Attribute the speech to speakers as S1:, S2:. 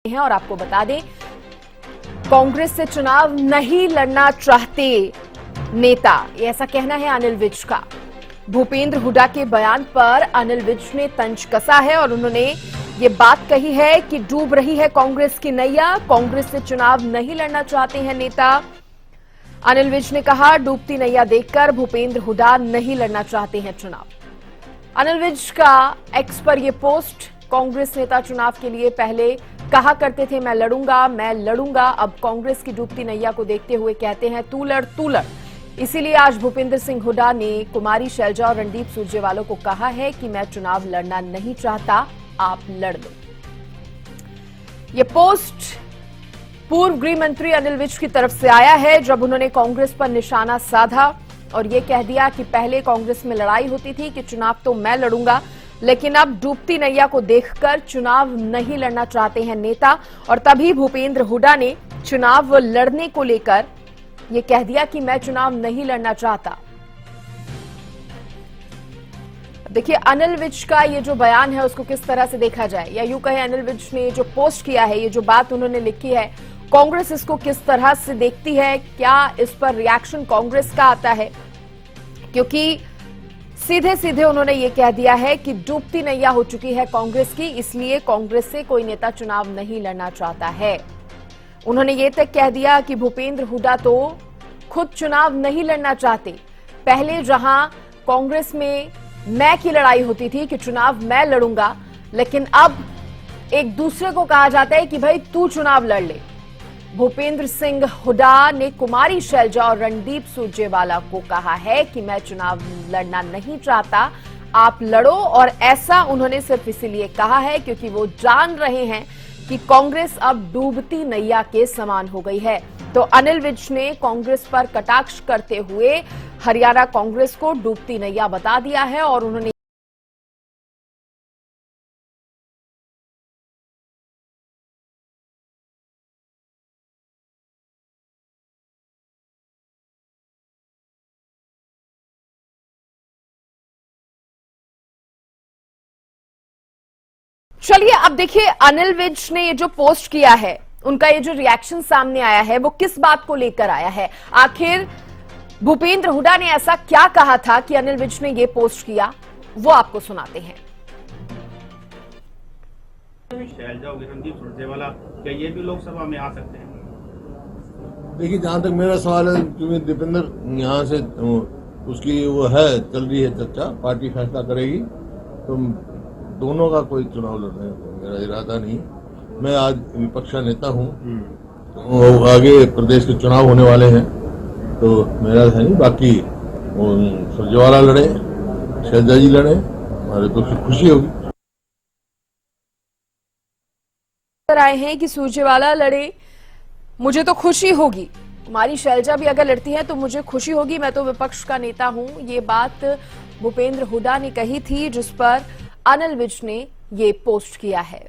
S1: हैं और आपको बता दें, कांग्रेस से चुनाव नहीं लड़ना चाहते नेता, ऐसा कहना है अनिल विज का। भूपेंद्र हुड्डा के बयान पर अनिल विज ने तंज कसा है और उन्होंने ये बात कही है कि डूब रही है कांग्रेस की नैया, कांग्रेस से चुनाव नहीं लड़ना चाहते हैं नेता। अनिल विज ने कहा, डूबती नैया देखकर भूपेंद्र हुड्डा नहीं लड़ना चाहते हैं चुनाव। अनिल विज का एक्स पर यह पोस्ट, कांग्रेस नेता चुनाव के लिए पहले कहा करते थे मैं लड़ूंगा, अब कांग्रेस की डूबती नैया को देखते हुए कहते हैं तू लड़। इसीलिए आज भूपेंद्र सिंह हुड्डा ने कुमारी शैलजा और रणदीप सुरजेवाला को कहा है कि मैं चुनाव लड़ना नहीं चाहता, आप लड़ लो। यह पोस्ट पूर्व गृह मंत्री अनिल विज की तरफ से आया है, जब उन्होंने कांग्रेस पर निशाना साधा और यह कह दिया कि पहले कांग्रेस में लड़ाई होती थी कि चुनाव तो मैं लड़ूंगा, लेकिन अब डूबती नैया को देखकर चुनाव नहीं लड़ना चाहते हैं नेता। और तभी भूपेंद्र हुड्डा ने चुनाव लड़ने को लेकर यह कह दिया कि मैं चुनाव नहीं लड़ना चाहता। देखिए, अनिल विज का ये जो बयान है उसको किस तरह से देखा जाए, या यूं कहे अनिल विज ने जो पोस्ट किया है, ये जो बात उन्होंने लिखी है, कांग्रेस इसको किस तरह से देखती है, क्या इस पर रिएक्शन कांग्रेस का आता है? क्योंकि सीधे सीधे उन्होंने ये कह दिया है कि डूबती नैया हो चुकी है कांग्रेस की, इसलिए कांग्रेस से कोई नेता चुनाव नहीं लड़ना चाहता है। उन्होंने ये तक कह दिया कि भूपेंद्र हुड्डा तो खुद चुनाव नहीं लड़ना चाहते। पहले जहां कांग्रेस में मैं की लड़ाई होती थी कि चुनाव मैं लड़ूंगा, लेकिन अब एक दूसरे को कहा जाता है कि भाई तू चुनाव लड़ ले। भूपेंद्र सिंह हुड्डा ने कुमारी शैलजा और रणदीप सुरजेवाला को कहा है कि मैं चुनाव लड़ना नहीं चाहता, आप लड़ो। और ऐसा उन्होंने सिर्फ इसीलिए कहा है क्योंकि वो जान रहे हैं कि कांग्रेस अब डूबती नैया के समान हो गई है। तो अनिल विज ने कांग्रेस पर कटाक्ष करते हुए हरियाणा कांग्रेस को डूबती नैया बता दिया है और उन्होंने चलिए अब देखिए अनिल विज ने ये जो पोस्ट किया है, उनका ये जो रिएक्शन सामने आया है, वो किस बात को लेकर आया है। आखिर भूपेंद्र हुड्डा ने ऐसा क्या कहा था कि अनिल विज ने ये पोस्ट किया, वो आपको सुनाते हैं।
S2: शैलजा और रणदीप सुरजेवाला क्या ये भी लोकसभा में आ सकते हैं?
S3: देखिए, जहां तक मेरा सवाल है, क्योंकि दीपेंद्र यहाँ से उसकी वो है चल रही है चर्चा, पार्टी फैसला करेगी, तो दोनों का कोई चुनाव लड़ने का मेरा इरादा नहीं। मैं आज विपक्ष का नेता हूँ, तो आगे प्रदेश के चुनाव होने वाले हैं, तो मेरा है नहीं। बाकी सुरजेवाला लड़े, शैलजा जी लड़े, हमारे तो खुशी होगी।
S1: आए हैं कि सुरजेवाला लड़े, मुझे तो खुशी होगी, हमारी शैलजा भी अगर लड़ती है तो मुझे खुशी होगी, मैं तो विपक्ष का नेता हूं। ये बात भूपेंद्र हुड्डा ने कही थी, जिस पर अनिल विज ने ये पोस्ट किया है।